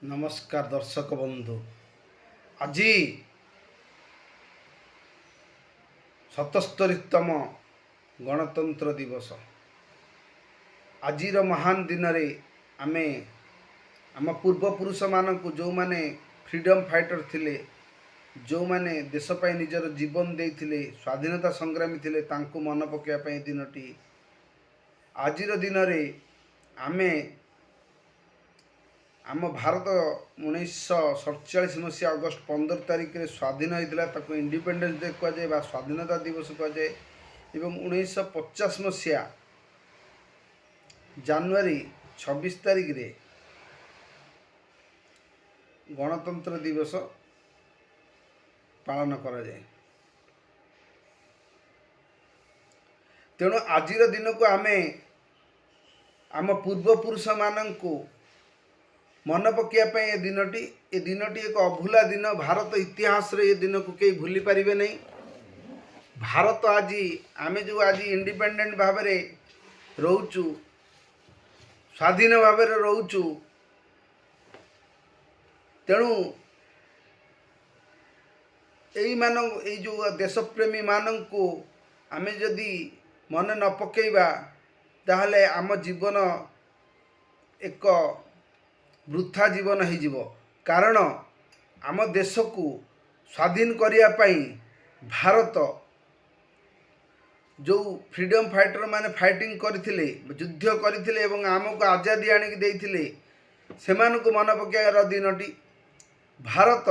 नमस्कार दर्शक बंधु। आज 77तम गणतंत्र दिवस। आजिर महान दिन रे आमे आम पूर्वपुरुष मानक जो माने फ्रीडम फाइटर थिले, जो माने देश पाई निजर जीवन देइथिले, स्वाधीनता संग्रामी थिले, तांको मन पकेया पई दिनटी। आजिर दिन रे आमे आम भारत 1947 मसीहा अगस्ट 15 तारिख में स्वाधीन होता ताको इंडिपेंडेंस डे कहुए स्वाधीनता दिवस कहुए। एवं 1950 मसीहा जनवरी 26 तारिख रे गणतंत्र दिवस पालन करा जाए। तेणु आजिर दिन को आमे आम पूर्वपुरुष मानू मन पकाइवाई ए दिनटी एक अभूला दिन। भारत इतिहास रे ये दिन को कई भूली पारिबे नहीं। भारत आज आमे जो आज इंडिपेंडेंट भाव में रोचु, स्वाधीन भाव में रोचु, तेणु यही जो देशप्रेमी मानन को आमे जदि मन न पकेइबा ताहले आम जीवन एक वृथा जीवन हो। कारण आम देश को स्वाधीन करिया पई भारत जो फ्रीडम फाइटर माने फाइटिंग करथिले, युद्ध करथिले एवं आमको आजादी आनिक देइथिले, सेमानकु मन पकेयार दिनटी। भारत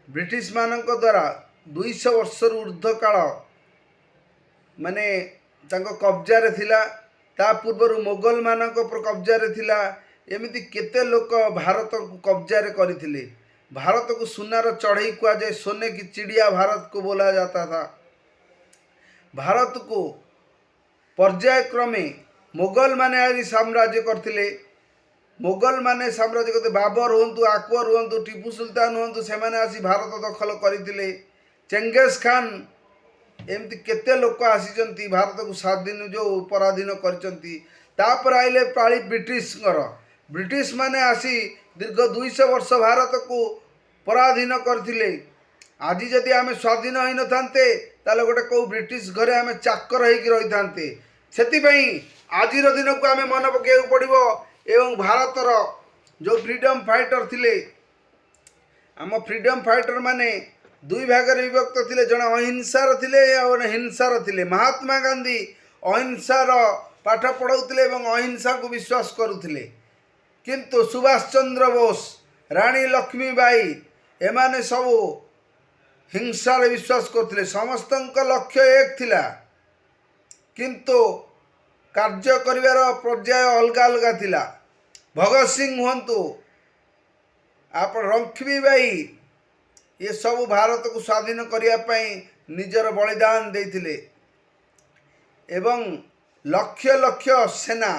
ब्रिटिश मानक द्वारा 200 वर्ष ऊर्ध्व काल माने तांको कब्जा रे थिला। ता पूर्व मोगल मानक कब्जा रे थिला। एमिति केते लोक भारत को कब्जा रे करथिले। भारत को सुनार चढ़ई कुआ जाए, सोने की चिड़िया भारत को बोला जाता था। भारत को पर्यायक्रमे मोगल माने आज साम्राज्य करथिले। मोगल माने साम्राज्य करते बाबर हुंतु, अकबर हुंतु, टीपू सुल्तान हुंतु, से माने आसी भारत दखल करथिले। चेंगिस खान एमती केते लोक आसीचंती भारत को स्वाधीन जो पराधीन करचंती। तापर आइले पाली ब्रिटिश माने आसी दीर्घ 200 वर्ष भारत को पराधीन करथिले। आज जदि आमे स्वाधीन होई न थांते ताले गोटे को ब्रिटिश घरे आमे चाकर होई रही थांते। सेतिपई आजिर दिन को आमे मन पकेउ पड़िबो। एवं भारतर जो फ्रीडम फाइटर थिले, आम फ्रीडम फाइटर माने दुई भाग रे विभक्त थिले। जण अहिंसार थिले और हिंसार थिले। महात्मा गांधी अहिंसार पाठ पढ़ाउथिले एवं अहिंसा को विश्वास करुथिले। किंतु सुभाष चंद्र बोस, रानी लक्ष्मीबाई एमाने सबू हिंसा रे विश्वास करथिले। समस्तक लक्ष्य एक थिला, किंतु कार्य करिवार पर्याय अलग अलग थिला। भगत सिंह हुंतु, आप लक्ष्मीबाई, ये सब भारत को स्वाधीन करिया पई निजर बलिदान देथिले। एवं लक्ष लक्ष सेना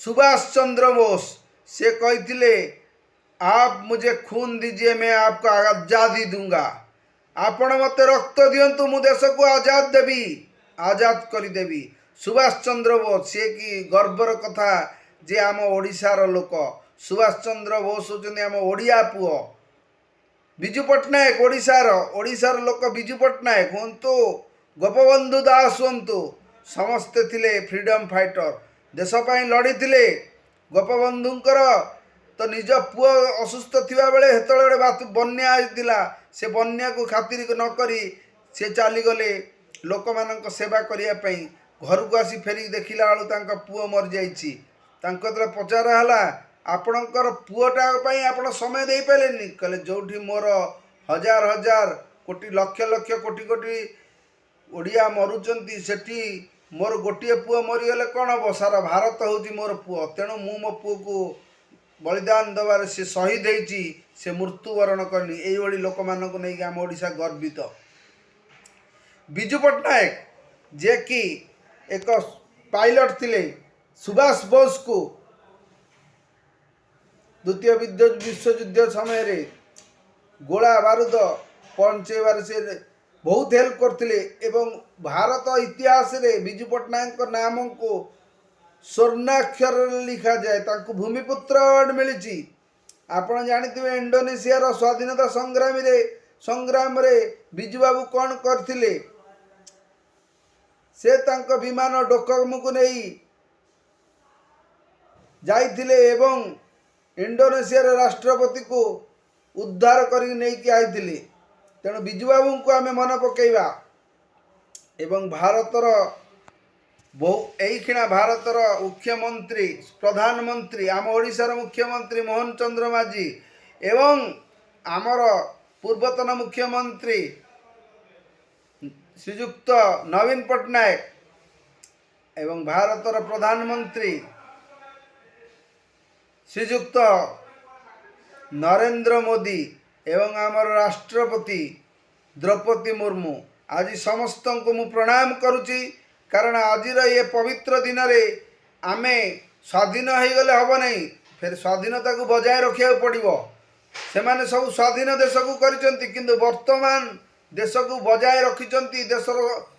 सुभाष चंद्र बोस से कहते, आप मुझे खून दीजिए, मैं आपको आज़ादी दूंगा। आपण मते रक्त दियंतु, मु देश को आजाद देवी, आजाद करी देवी। सुभाष चंद्र बोस से कि गर्वर कथा जे आम ओडिशार लोक। सुभाष चंद्र बोस होचंदी आम ओडिया पुओ। विजु पट्टनायक ओडिशार लोक, विजु पट्टनायक हुंतु, गोपबंधु दास हुंतु, समस्ते थिले फ्रीडम फाइटर। देश पाई लड़ी थिले। गोपबंधुंकर तो निज पुओ असुस्थ थिबा बेले हेतळे बात बन्या आइतिला, से बन्या को खातिर न करी से चली गले लोक मानक सेवा करिया पई। घर को आसी फेरी देखिला आलु तांका पुओ मर जाईची। तांको तले पचारा हला, आपणकर पुओटा पई आपण समय देई पालेनी? कहले जोठी मोर हजार हजार कोटी लक्ष लक्ष कोटी कोटी ओडिया मरुचंती, सेठी मोर गोटे पुओ मरीगले कौन हम? सारा भारत हूँ मोर पुओ। तेणु मु मो पुओ को बलिदान दबार से शहीद होती, से मृत्युवरण करनी। यही लोक मानक नहीं आम ओडिशा गर्वित। विजु पट्टनायक जे कि एक पायलट थिले, सुभाष बोस को द्वितीय विश्वयुद्ध समय रे गोला बारूद पहुंचेबार से बहुत हेल्प करथिले। एवं भारत इतिहास रे विजु पट्टनायक नाम को स्वर्णाक्षर लिखा जाए। तांको भूमिपुत्र अवार्ड मिली। आपण जानिथिबे इंडोनेशिया स्वाधीनता संग्राम रे बिजू बाबू कौन करथिले से तांको विमान डोकमु को नहीं जाइथिले एवं इंडोनेशिया राष्ट्रपति को उद्धार करी नहीं कि आइथिले। तेणु बिजू बाबू को आमे मन पकेइबा एवं भारतर बहु एखिणा भारतर मुख्यमंत्री प्रधानमंत्री आम ओडिशार मुख्यमंत्री मोहन चंद्र माझी एवं आमर पूर्वतन मुख्यमंत्री श्रीजुक्त नवीन पट्टनायक एवं भारतर प्रधानमंत्री श्रीजुक्त नरेंद्र मोदी एवं आमर राष्ट्रपति द्रौपदी मुर्मू आज समस्त को मु प्रणाम करुच्ची। कारण आज ये पवित्र दिन रे आमे स्वाधीन हो गले हम नहीं फिर स्वाधीनता को बजाय रखा पड़ो। से माने सब स्वाधीन देश को करिसेंती किंतु वर्तमान देश को बजाय रखिचंती देशर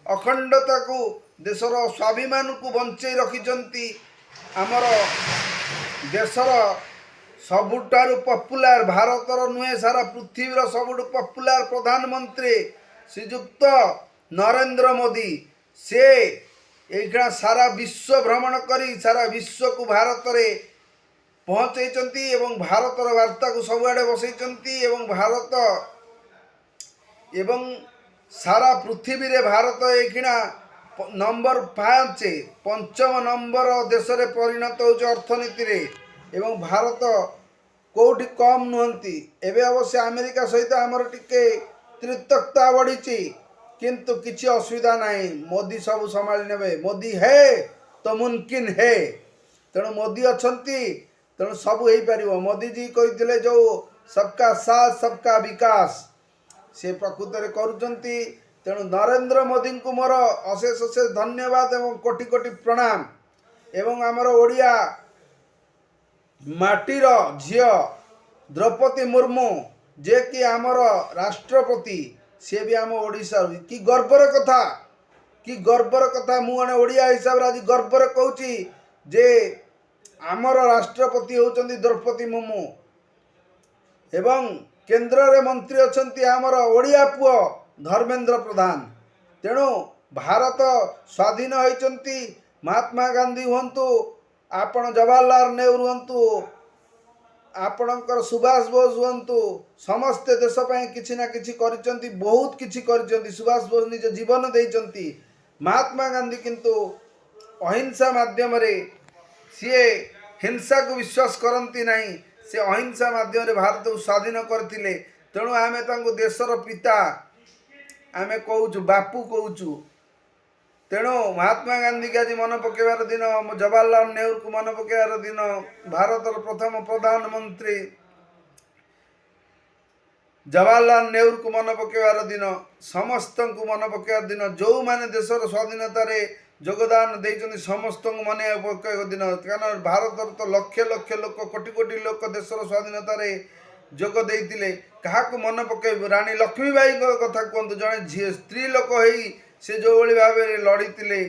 अखंडता को देशर स्वाभिमान को बंचई रखिचंती। आमर देशर सबुठारु पॉपुलर भारतर नुहे सारा पृथ्वीर सबुठ पॉपुलर प्रधानमंत्री श्रीजुक्त नरेंद्र मोदी से एखा सारा विश्व भ्रमण करी सारा विश्व को भारत रे पहुँचई एवं भारतर वार्ता को सबुआड़े बसई एवं भारत एवं सारा पृथ्वी रे भारत एखिना नंबर 5 पंचम नंबर देश रे परिणत हो अर्थनीति रे एवं भारत कोठी कम नुहंती। एवं अवश्य अमेरिका सहित आमर टिके त्रितक्ता बढ़ी किंतु किसी असुविधा नहीं। मोदी सब संभाली नेबे। मोदी है तो मुमकिन है। तेणु मोदी अच्छंती तेणु सब हो पारिबो। मोदी जी कहिथिले जो सबका साथ सबका विकास से प्रकृत में करुचंती। तेणु नरेंद्र मोदी को मोर अशेष अशेष धन्यवाद एवं कोटि कोटि प्रणाम। एवं आमर ओडिया माटीर झियो द्रौपदी मुर्मू जे कि आमर राष्ट्रपति सी भी आम ओडिशा कि गर्वर कथा मुझे ओडिया हिसाब से आज गर्वर कहूँ जे आमर राष्ट्रपति होचंदी द्रौपदी मुर्मू एवं केंद्र रे मंत्री अच्छंती आमर ओडिया पुओ धर्मेंद्र प्रधान। तेणु भारत स्वाधीन होइचंती महात्मा गांधी हुंतु आपण जवाहरलाल नेहरू हुंतु आपणकर सुभाष बोस हुंतु समस्ते देश पई किछि ना किछि करिसंती बहुत किछि करिसंती। सुभाष बोस निज जीवन देइसंती। महात्मा गांधी किंतु अहिंसा माध्यम रे सीए हिंसा को विश्वास करती नहीं। से अहिंसा माध्यम रे भारत को स्वाधीन करथिले। तेणु आमे तांको देशर पिता आमे कहूचु बापू कहूचु। तेणु महात्मा गांधी के आज मन पकेबार दिन जवाहरलाल नेहरू को मन पकेबार दिन भारतर प्रथम प्रधानमंत्री जवाहरलाल नेहरू को मन पकेबार दिन समस्त को मन पकेबार दिन जो माने देशर स्वाधीनता रे योगदान देइछन्ति समस्त को मन पकेबार दिन। कारण भारतर तो लक्ष लक्ष लोक कोटि कोटि लोक देशर स्वाधीनता रे जोग देइतिले। काहाको मन पकेब रानी लक्ष्मीबाई कथा कहतु जड़े स्त्री लोक होई से जो भली भाव लड़ीते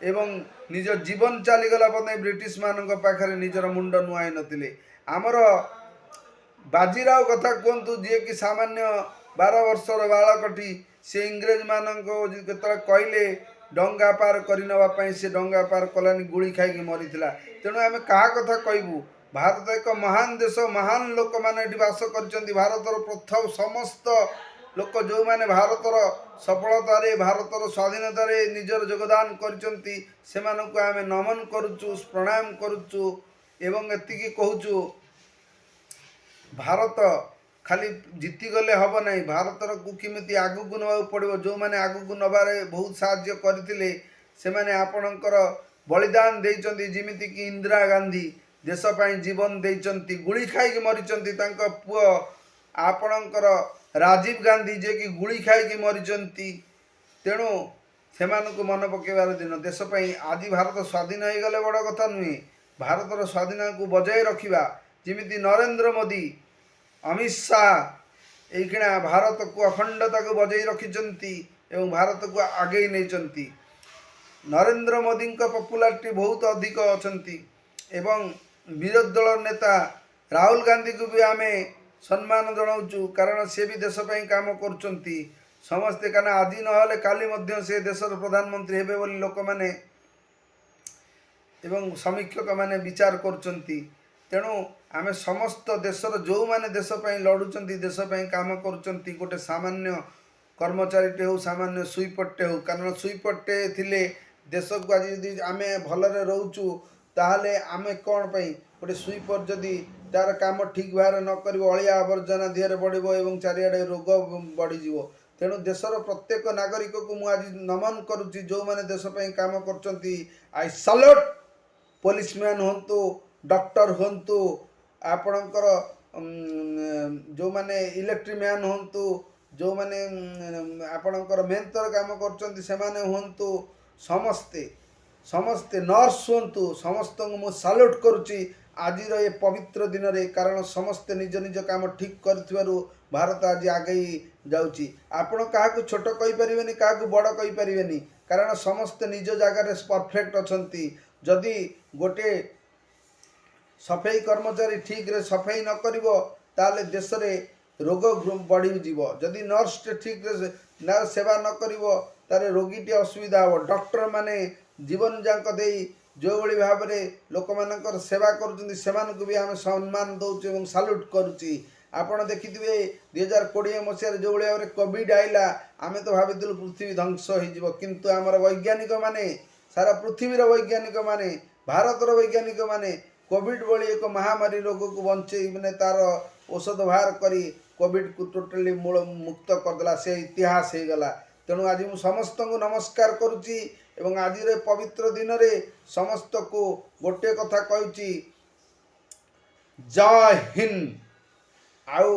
एवं निज जीवन चलीगला ब्रिटिश मान पाखे निजर मुंड नुआई नथिले। आमर बाजीराव कथा कहतु जी कि सामान्य 12 वर्षर बालकटी से इंग्रेज मान कहले डंगा पार करने से डंगा पार कलानी गुड़ी खाई मरी। तेणु आम क्या कथा कहबू। भारत एक महान देश महान लोक मैंने बास कर भारतर प्रथम समस्त लोक जो मैंने भारतर सफलतार भारतर स्वाधीनता निजर योगदान कर आम नमन करुचु प्रणाम करुचु एवं एतिकी कहूचु। भारत खाली जीतीगले हम ना भारतर को किमिति आगु को नवा पड़ो। जो मैंने आगु को नबारे बहुत साहाय्य करथिले से माने आपणकर बलिदान देइचंती। जिमिति कि इंदिरा गांधी देश पाई जीवन देइचंती गुली खाई मरिचंती। तांका पुओ आपणकर राजीव गांधी जे कि गुली खाई मरिचंती। तेणु सेमानकु मन पकेबार दिन देश पाई आज भारत स्वाधीन हो गले बड़ कथा नुहे। भारतर स्वाधीनता को बजाय रखिबा जिमिति नरेंद्र मोदी अमित शाह एखिणा भारत को अखंडता को बजाय रखिचंती एवं भारत को आगे नहीं। नरेंद्र मोदी का पॉपुलारिटी बहुत अधिक अछंती एवं विरोधी दल नेता ରାହୁଲ ଗାନ୍ଧୀକୁ ବି ଆମେ ସମ୍ମାନ ଜଣାଉଛୁ, କାରଣ ସେ ବି ଦେଶ ପାଇଁ କାମ କରୁଛନ୍ତି ସମସ୍ତେ। କାରଣ ଆଜି ନହେଲେ କାଲି ମଧ୍ୟ ସେ ଦେଶର ପ୍ରଧାନମନ୍ତ୍ରୀ ହେବେ ବୋଲି ଲୋକମାନେ ଏବଂ ସମୀକ୍ଷକମାନେ ବିଚାର କରୁଛନ୍ତି। ତେଣୁ ଆମେ ସମସ୍ତ ଦେଶର ଯେଉଁମାନେ ଦେଶ ପାଇଁ ଲଢ଼ୁଛନ୍ତି, ଦେଶ ପାଇଁ କାମ କରୁଛନ୍ତି, ଗୋଟେ ସାମାନ୍ୟ କର୍ମଚାରୀଟେ ହେଉ, ସାମାନ୍ୟ ସୁଇପରଟେ ହେଉ, କାରଣ ସୁଇପରଟେ ଥିଲେ ଦେଶକୁ ଆଜି ଯଦି ଆମେ ଭଲରେ ରହୁଛୁ ତାହେଲେ ଆମେ କ'ଣ ପାଇଁ, ଗୋଟେ ସୁଇପର ଯଦି ତାର କାମ ଠିକ୍ ଭାବରେ ନ କରିବ, ଅଳିଆ ଆବର୍ଜନା ଦେହରେ ବଢ଼ିବ ଏବଂ ଚାରିଆଡ଼େ ରୋଗ ବଢ଼ିଯିବ। ତେଣୁ ଦେଶର ପ୍ରତ୍ୟେକ ନାଗରିକକୁ ମୁଁ ଆଜି ନମନ କରୁଛି, ଯେଉଁମାନେ ଦେଶ ପାଇଁ କାମ କରୁଛନ୍ତି। ଆଇ ସାଲ୍ୟୁଟ୍ ପୋଲିସମ୍ୟାନ୍ ହୁଅନ୍ତୁ, ଡକ୍ଟର ହୁଅନ୍ତୁ, ଆପଣଙ୍କର ଯେଉଁମାନେ ଇଲେକ୍ଟ୍ରିମ୍ୟାନ୍ ହୁଅନ୍ତୁ, ଯେଉଁମାନେ ଆପଣଙ୍କର ମେନ୍ଥର କାମ କରୁଛନ୍ତି ସେମାନେ ହୁଅନ୍ତୁ, ସମସ୍ତେ ନର୍ସ ହୁଅନ୍ତୁ, ସମସ୍ତଙ୍କୁ ମୁଁ ସାଲ୍ୟୁଟ୍ କରୁଛି ଆଜିର ଏ ପବିତ୍ର ଦିନରେ। କାରଣ ସମସ୍ତେ ନିଜ ନିଜ କାମ ଠିକ୍ କରିଥିବାରୁ ଭାରତ ଆଜି ଆଗେଇ ଯାଉଛି। ଆପଣ କାହାକୁ ଛୋଟ କହିପାରିବେନି, କାହାକୁ ବଡ଼ କହିପାରିବେନି, କାରଣ ସମସ୍ତେ ନିଜ ଜାଗାରେ ପରଫେକ୍ଟ ଅଛନ୍ତି। ଯଦି ଗୋଟେ ସଫେଇ କର୍ମଚାରୀ ଠିକ୍ରେ ସଫେଇ ନ କରିବ ତାହେଲେ ଦେଶରେ ରୋଗ ବଢ଼ିଯିବ। ଯଦି ନର୍ସଟେ ଠିକ୍ରେ ସେବା ନ କରିବ ତାହେଲେ ରୋଗୀଟି ଅସୁବିଧା ହେବ। ଡକ୍ଟରମାନେ ଜୀବନ ଯାକ ଦେଇ ଯେଉଁଭଳି ଭାବରେ ଲୋକମାନଙ୍କର ସେବା କରୁଛନ୍ତି ସେମାନଙ୍କୁ ବି ଆମେ ସମ୍ମାନ ଦେଉଛୁ ଏବଂ ସାଲ୍ୟୁଟ୍ କରୁଛି। ଆପଣ ଦେଖିଥିବେ 2020 ମସିହାରେ ଯେଉଁଭଳି ଭାବରେ କୋଭିଡ଼ ଆଇଲା, ଆମେ ତ ଭାବିଥିଲୁ ପୃଥିବୀ ଧ୍ୱଂସ ହୋଇଯିବ, କିନ୍ତୁ ଆମର ବୈଜ୍ଞାନିକମାନେ, ସାରା ପୃଥିବୀର ବୈଜ୍ଞାନିକମାନେ, ଭାରତର ବୈଜ୍ଞାନିକମାନେ କୋଭିଡ଼ ଭଳି ଏକ ମହାମାରୀ ରୋଗକୁ ବଞ୍ଚେଇ ତାର ଔଷଧ ବାହାର କରି କୋଭିଡ଼କୁ ଟୋଟାଲି ମୂଳ ମୁକ୍ତ କରିଦେଲା। ସେ ଇତିହାସ ହେଇଗଲା। ତେଣୁ ଆଜି ମୁଁ ସମସ୍ତଙ୍କୁ ନମସ୍କାର କରୁଛି ଏବଂ ଆଜିର ପବିତ୍ର ଦିନରେ ସମସ୍ତଙ୍କୁ ଗୋଟିଏ କଥା କହୁଛି, ଜୟ ହିନ୍ଦ। ଆଉ